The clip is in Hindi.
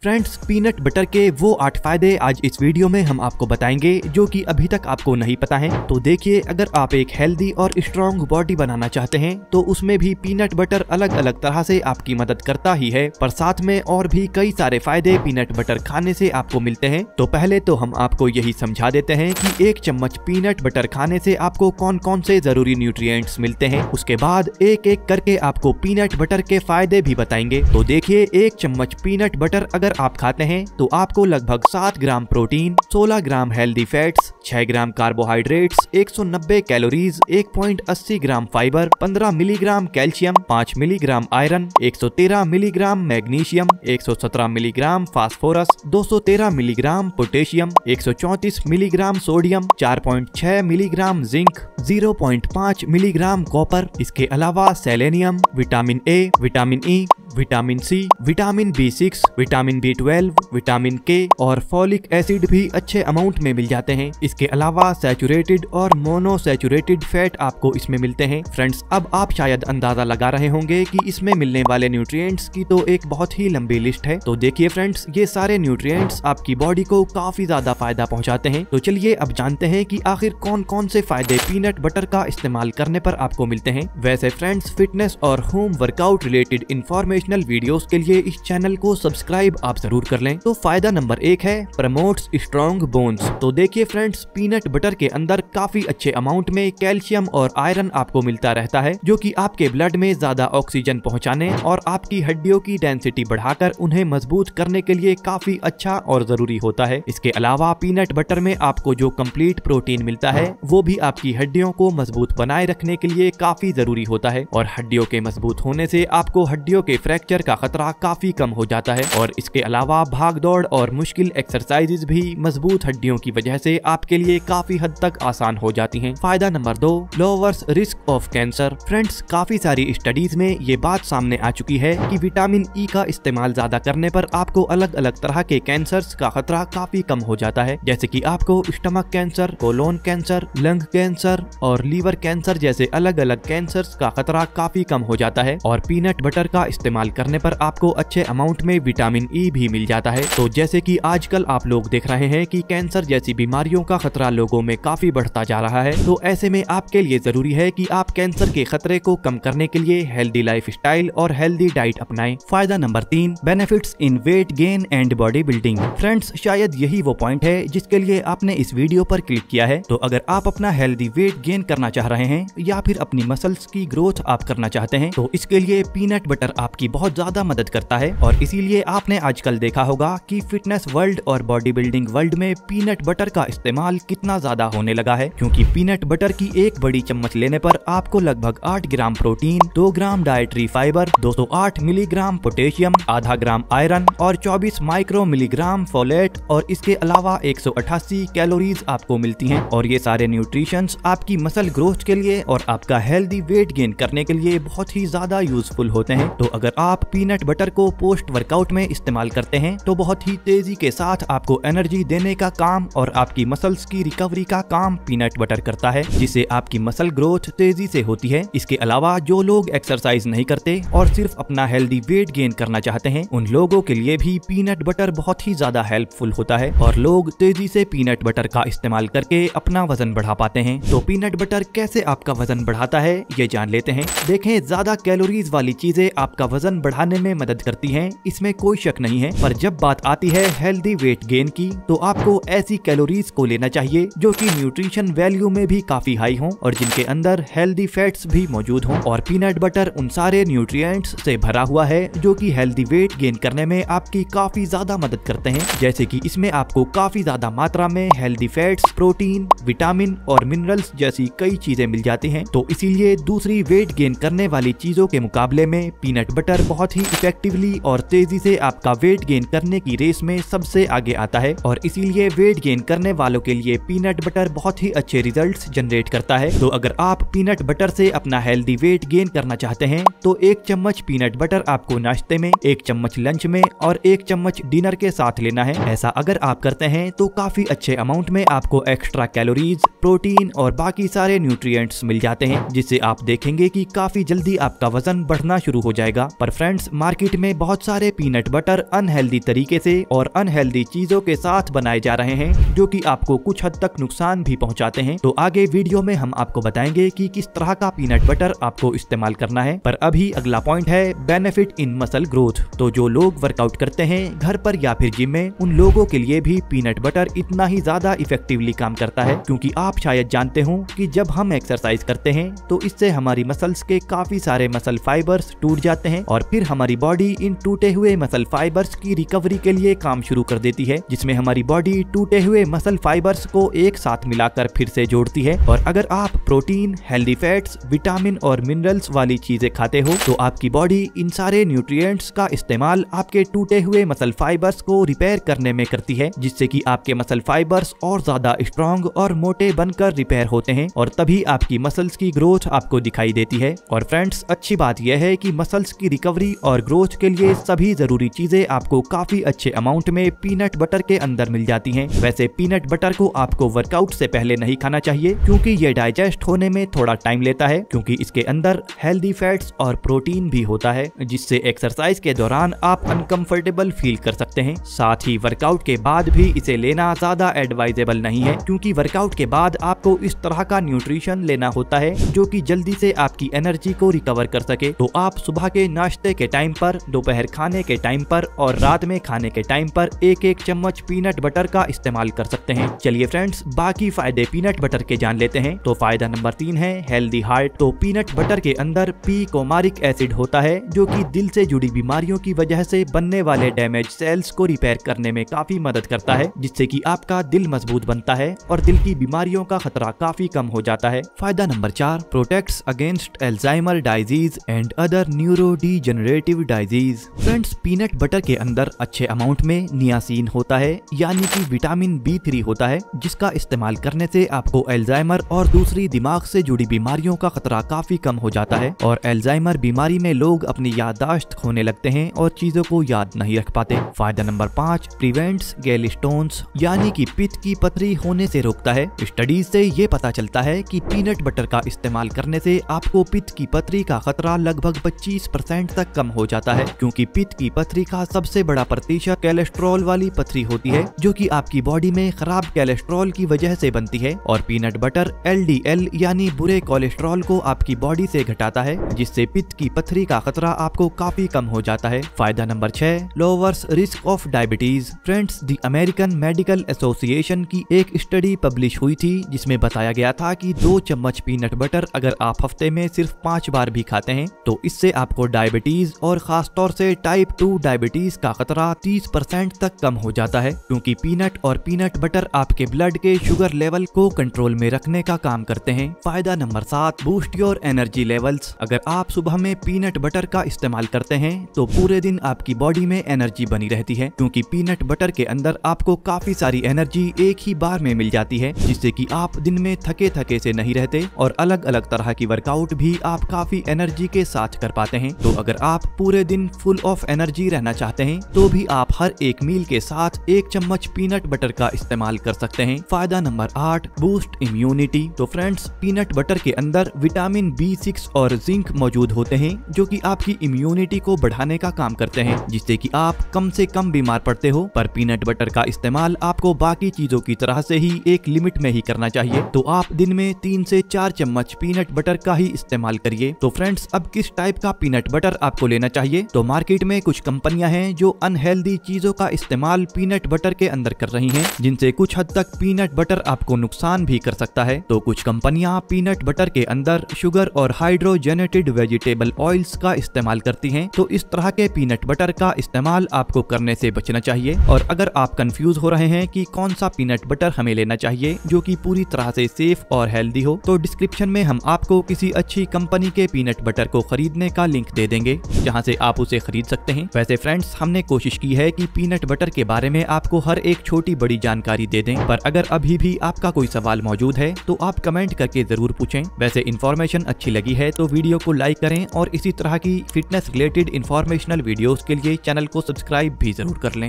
फ्रेंड्स, पीनट बटर के वो 8 फायदे आज इस वीडियो में हम आपको बताएंगे जो कि अभी तक आपको नहीं पता है। तो देखिए, अगर आप एक हेल्दी और स्ट्रॉन्ग बॉडी बनाना चाहते हैं तो उसमें भी पीनट बटर अलग अलग तरह से आपकी मदद करता ही है, पर साथ में और भी कई सारे फायदे पीनट बटर खाने से आपको मिलते हैं। तो पहले तो हम आपको यही समझा देते हैं कि 1 चम्मच पीनट बटर खाने से आपको कौन कौन से जरूरी न्यूट्रिएंट्स मिलते हैं। उसके बाद एक एक करके आपको पीनट बटर के फायदे भी बताएंगे। तो देखिए, 1 चम्मच पीनट बटर अगर आप खाते हैं तो आपको लगभग 7 gram protein, 16 gram healthy fats, 6 gram carbohydrates, 190 calories, 1.80 gram fibre, 15 milligram calcium, 5 milligram iron, 113 milligram magnesium, 117 milligram phosphorus, 213 milligram potassium, 134 milligram sodium, 4.6 milligram zinc, 0.5 milligram copper. इसके अलावा selenium, vitamin A, vitamin E, vitamin C, vitamin B6, vitamin B12, vitamin K और फॉलिक एसिड भी अच्छे अमाउंट में मिल जाते हैं। इसके अलावा सैचुरेटेड और मोनोसैचुरेटेड फैट आपको इसमें मिलते हैं। फ्रेंड्स, अब आप शायद अंदाजा लगा रहे होंगे कि इसमें मिलने वाले न्यूट्रिएंट्स की तो एक बहुत ही लंबी लिस्ट है। तो देखिए फ्रेंड्स, ये सारे न्यूट्रिएंट्स आपकी बॉडी को काफी ज्यादा फायदा पहुंचाते हैं। तो चलिए अब जानते हैं कि आखिर कौन कौन से फायदे पीनट बटर का इस्तेमाल करने पर आपको मिलते हैं। वैसे फ्रेंड्स, फिटनेस और home workout related informational videos के लिए इस चैनल को सब्सक्राइब आप जरूर कर लें। तो फायदा नंबर 1 है प्रमोट्स स्ट्रॉन्ग बोन्स। तो देखिए फ्रेंड्स, पीनट बटर के अंदर काफी अच्छे अमाउंट में कैल्शियम और आयरन आपको मिलता रहता है, जो कि आपके ब्लड में ज्यादा ऑक्सीजन पहुंचाने और आपकी हड्डियों की डेंसिटी बढ़ाकर उन्हें मजबूत करने के लिए काफी अच्छा और जरूरी होता है। इसके अलावा पीनट बटर में आपको जो कंप्लीट प्रोटीन मिलता है वो भी आपकी हड्डियों को मजबूत बनाए रखने के लिए काफी जरूरी होता है, और हड्डियों के मजबूत होने से आपको हड्डियों के फ्रैक्चर का खतरा काफी कम हो जाता है। और इसके अलावा भाग दौड़ और मुश्किल एक्सरसाइजेज भी मजबूत हड्डियों की वजह से आपके लिए काफी हद तक आसान हो जाती हैं। फायदा number 2, lowers risk of cancer. Friends, काफी सारी स्टडीज में ये बात सामने आ चुकी है कि विटामिन ई का इस्तेमाल ज्यादा करने पर आपको अलग अलग तरह के कैंसर्स का खतरा काफी कम हो जाता है, जैसे कि आपको stomach cancer, colon cancer, lung cancer और लीवर कैंसर जैसे अलग अलग कैंसर्स का खतरा काफी कम हो जाता है। और पीनट बटर का इस्तेमाल करने पर आपको अच्छे अमाउंट में विटामिन ई भी मिल जाता है। तो जैसे कि आजकल आप लोग देख रहे हैं कि कैंसर जैसी बीमारियों का खतरा लोगों में काफी बढ़ता जा रहा है, तो ऐसे में आपके लिए जरूरी है कि आप कैंसर के खतरे को कम करने के लिए हेल्दी लाइफस्टाइल और हेल्दी डाइट अपनाएं। फायदा number 3, benefits in weight gain and body building. Friends, शायद यही वो पॉइंट है जिसके लिए आपने इस वीडियो पर क्लिक किया है। तो अगर आप अपना हेल्दी वेट गेन करना चाह रहे हैं या फिर अपनी मसल्स की ग्रोथ आप करना चाहते हैं, तो इसके लिए पीनट बटर आपकी बहुत ज्यादा मदद करता है। और इसीलिए आपने आजकल देखा होगा कि फिटनेस वर्ल्ड और बॉडी बिल्डिंग वर्ल्ड में पीनट बटर का इस्तेमाल कितना ज्यादा होने लगा है, क्योंकि पीनट बटर की एक बड़ी चम्मच लेने पर आपको लगभग 8 ग्राम प्रोटीन, 2 ग्राम डाइटरी फाइबर, 208 मिलीग्राम पोटेशियम, आधा ग्राम आयरन और 24 माइक्रो मिलीग्राम फोलेट और इसके अलावा 188 कैलोरीज आपको मिलती हैं। और ये सारे न्यूट्रिशंस आपकी मसल ग्रोथ के लिए और आपका हेल्दी वेट गेन करने के लिए बहुत ही ज्यादा यूजफुल होते हैं। तो अगर आप पीनट बटर को पोस्ट वर्कआउट में इस्तेमाल करते हैं तो बहुत ही तेजी के साथ आपको एनर्जी देने का काम और आपकी मसल्स की रिकवरी का काम पीनट बटर करता है, जिससे आपकी मसल ग्रोथ तेजी से होती है। इसके अलावा जो लोग एक्सरसाइज नहीं करते और सिर्फ अपना हेल्दी वेट गेन करना चाहते हैं, उन लोगों के लिए भी पीनट बटर बहुत ही ज्यादा हेल्पफुल होता है और लोग तेजी से पीनट बटर का इस्तेमाल करके अपना वजन बढ़ा पाते हैं। तो पीनट बटर कैसे आपका वजन बढ़ाता है ये जान लेते हैं। देखें, ज्यादा कैलोरीज वाली चीजें आपका वजन बढ़ाने में मदद करती हैं, इसमें कोई शक नहीं है, पर जब बात आती है हेल्दी वेट गेन की तो आपको ऐसी कैलोरीज को लेना चाहिए जो कि न्यूट्रिशन वैल्यू में भी काफी हाई हों और जिनके अंदर हेल्दी फैट्स भी मौजूद हों। और पीनट बटर उन सारे न्यूट्रिएंट्स से भरा हुआ है जो कि हेल्दी वेट गेन करने में आपकी काफी ज्यादा मदद करते हैं, जैसे कि इसमें आपको काफी ज्यादा मात्रा में हेल्दी फैट्स, प्रोटीन, विटामिन और मिनरल्स जैसी कई चीजें मिल जाती हैं। तो इसीलिए दूसरी वेट गेन करने वाली चीजों के मुकाबले में पीनट बटर बहुत ही इफेक्टिवली और तेजी से आपका वेट गेन करने की रेस में सबसे आगे आता है। और इसीलिए वेट गेन करने वालों के लिए पीनट बटर बहुत ही अच्छे रिजल्ट्स जनरेट करता है। तो अगर आप पीनट बटर से अपना हेल्दी वेट गेन करना चाहते हैं तो 1 चम्मच पीनट बटर आपको नाश्ते में, 1 चम्मच लंच में और 1 चम्मच डिनर के साथ लेना है। ऐसा अगर आप करते हैं तो काफी अच्छे अमाउंट में आपको एक्स्ट्रा कैलोरीज, प्रोटीन और बाकी सारे न्यूट्रिएंट्स मिल जाते हैं, जिससे आप देखेंगे कि काफी जल्दी आपका वजन बढ़ना शुरू हो जाएगा। पर फ्रेंड्स, मार्केट में बहुत सारे पीनट बटर अनहेल्दी तरीके से और अनहेल्दी चीजों के साथ बनाए जा रहे हैं, जो कि आपको कुछ हद तक नुकसान भी पहुंचाते हैं। तो आगे वीडियो में हम आपको बताएंगे कि किस तरह का पीनट बटर आपको इस्तेमाल करना है। पर अभी अगला पॉइंट है बेनिफिट इन मसल ग्रोथ। तो जो लोग वर्कआउट करते हैं घर पर या फिर जिम में, उन लोगों के लिए भी पीनट बटर इतना ही ज्यादा इफेक्टिवली काम करता है, क्योंकि आप शायद जानते हो कि जब हम एक्सरसाइज करते हैं तो इससे हमारी मसल्स के काफी सारे मसल फाइबर्स टूट जाते हैं और फिर हमारी बॉडी इन टूटे हुए मसल फाइबर्स की रिकवरी के लिए काम शुरू कर देती है, जिसमें हमारी बॉडी टूटे हुए मसल फाइबर्स को एक साथ मिलाकर फिर से जोड़ती है। और अगर आप प्रोटीन, हेल्दी फैट्स, विटामिन और मिनरल्स वाली चीजें खाते हो तो आपकी बॉडी इन सारे न्यूट्रिएंट्स का इस्तेमाल आपके टूटे हुए मसल फाइबर्स को रिपेयर करने में करती है, जिससे कि आपके मसल फाइबर्स और ज्यादा स्ट्रॉन्ग और मोटे बनकर रिपेयर होते हैं और तभी आपकी मसल्स की ग्रोथ आपको दिखाई देती है। और फ्रेंड्स, अच्छी बात यह है कि मसल्स की रिकवरी और ग्रोथ के लिए सभी जरूरी चीजें आपको काफी अच्छे अमाउंट में पीनट बटर के अंदर मिल जाती हैं। वैसे पीनट बटर को आपको वर्कआउट से पहले नहीं खाना चाहिए, क्योंकि ये डाइजेस्ट होने में थोड़ा टाइम लेता है, क्योंकि इसके अंदर हेल्दी फैट्स और प्रोटीन भी होता है, जिससे एक्सरसाइज के दौरान आप अनकंफर्टेबल फील कर सकते हैं। साथ ही वर्कआउट के बाद भी इसे लेना ज्यादा एडवाइजेबल नहीं है, क्योंकि वर्कआउट के बाद आपको इस तरह का न्यूट्रिशन लेना होता है जो कि जल्दी से आपकी एनर्जी को रिकवर कर सके। तो आप सुबह के नाश्ते के टाइम पर, दोपहर खाने के टाइम पर और रात में खाने के टाइम पर एक एक चम्मच पीनट बटर का इस्तेमाल कर सकते हैं। चलिए फ्रेंड्स, बाकी फायदे पीनट बटर के जान लेते हैं। तो फायदा नंबर 3 है हेल्दी हार्ट। तो पीनट बटर के अंदर पीकोमारिक एसिड होता है, जो कि दिल से जुड़ी बीमारियों की वजह से बनने वाले डैमेज सेल्स को रिपेयर करने में काफी मदद करता है, जिससे कि आपका दिल मजबूत बनता है और दिल की बीमारियों का खतरा काफी कम हो जाता है। फायदा number 4 protects against Alzheimer's disease and other neurodegenerative disease. Friends, peanut butter के अंदर अच्छे अमाउंट में नियासिन होता है, यानी कि विटामिन B3 होता है, जिसका इस्तेमाल करने से आपको अल्जाइमर और दूसरी दिमाग से जुड़ी बीमारियों का खतरा काफी कम हो जाता है। और अल्जाइमर बीमारी में लोग अपनी याददाश्त खोने लगते हैं और चीजों को याद नहीं रख पाते। फायदा नंबर 5 प्रिवेंट्स गैलस्टोन्स, यानी कि पित्त की पथरी होने से रोकता है। स्टडीज से ये पता चलता है कि पीनट बटर का इस्तेमाल करने से आपको पित्त की पथरी का खतरा लगभग 25% तक कम हो जाता है, क्योंकि पित्त की पथरी का सबसे बड़ा प्रतिशत कोलेस्ट्रॉल वाली पथरी होती है, जो कि आपकी बॉडी में खराब कोलेस्ट्रॉल की वजह से बनती है। और पीनट बटर LDL यानी बुरे कोलेस्ट्रॉल को आपकी बॉडी से घटाता है, जिससे पित्त की पथरी का खतरा आपको काफी कम हो जाता है। फायदा number 6 lowers risk of diabetes. Friends, the American medical association की एक स्टडी पब्लिश हुई थी, जिसमें बताया गया था कि 2 चम्मच पीनट बटर अगर आप हफ्ते में सिर्फ 5 बार भी खाते हैं तो इससे आपको डायबिटीज और खासतौर से टाइप 2 डायबिटीज का खतरा 30% तक कम हो जाता है, क्योंकि पीनट और पीनट बटर आपके ब्लड के शुगर लेवल को कंट्रोल में रखने का काम करते हैं। फायदा number 7 boost your energy levels. अगर आप सुबह में पीनट बटर का इस्तेमाल करते हैं तो पूरे दिन आपकी बॉडी में एनर्जी बनी रहती है, क्योंकि पीनट बटर के अंदर आपको काफी सारी एनर्जी एक ही बार में मिल जाती है, जिससे कि आप दिन में थके थके से नहीं रहते और अलग अलग तरह की वर्कआउट भी आप काफी एनर्जी के साथ कर पाते हैं। तो अगर आप पूरे दिन फुल ऑफ एनर्जी रहना चाहते हैं तो भी आप हर एक मील के साथ 1 चम्मच पीनट बटर का इस्तेमाल कर सकते हैं। फायदा नंबर 8 बूस्ट इम्यूनिटी। तो फ्रेंड्स, पीनट बटर के अंदर विटामिन B6 और जिंक मौजूद होते हैं, जो कि आपकी इम्यूनिटी को बढ़ाने का काम करते हैं, जिससे कि आप कम से कम बीमार पड़ते हो। पर पीनट बटर का इस्तेमाल आपको बाकी चीजों की तरह से ही एक लिमिट में ही करना चाहिए। तो आप दिन में 3 से 4 चम्मच पीनट बटर का ही इस्तेमाल करिए। तो फ्रेंड्स, अब किस टाइप का पीनट बटर आपको लेना चाहिए? तो मार्केट में कुछ कंपनियां हैं जो अनहेल्दी चीजों का इस्तेमाल पीनट बटर के अंदर कर रही हैं, जिनसे कुछ हद तक पीनट बटर आपको नुकसान भी कर सकता है। तो कुछ कंपनियां पीनट बटर के अंदर शुगर और हाइड्रोजनेटेड वेजिटेबल ऑयल्स का इस्तेमाल करती हैं। तो इस तरह के पीनट बटर का इस्तेमाल आपको करने से बचना चाहिए। और अगर आप कंफ्यूज हो रहे हैं कि कौन सा पीनट बटर हमें लेना चाहिए जो कि पूरी तरह से सेफ और हेल्दी हो, तो डिस्क्रिप्शन में हम आपको किसी अच्छी कंपनी के पीनट बटर को खरीदने का लिंक दे देंगे, जहां से आप उसे खरीद सकते हैं। वैसे फ्रेंड्स, हमने कोशिश की है कि पीनट बटर के बारे में आपको हर एक छोटी बड़ी जानकारी दे दें, पर अगर अभी भी आपका कोई सवाल मौजूद है तो आप कमेंट करके जरूर पूछें। वैसे इन्फॉर्मेशन अच्छी लगी है तो वीडियो को लाइक करें और इसी तरह की फिटनेस रिलेटेड इन्फॉर्मेशनल वीडियोस के लिए चैनल को सब्सक्राइब भी जरूर कर लें।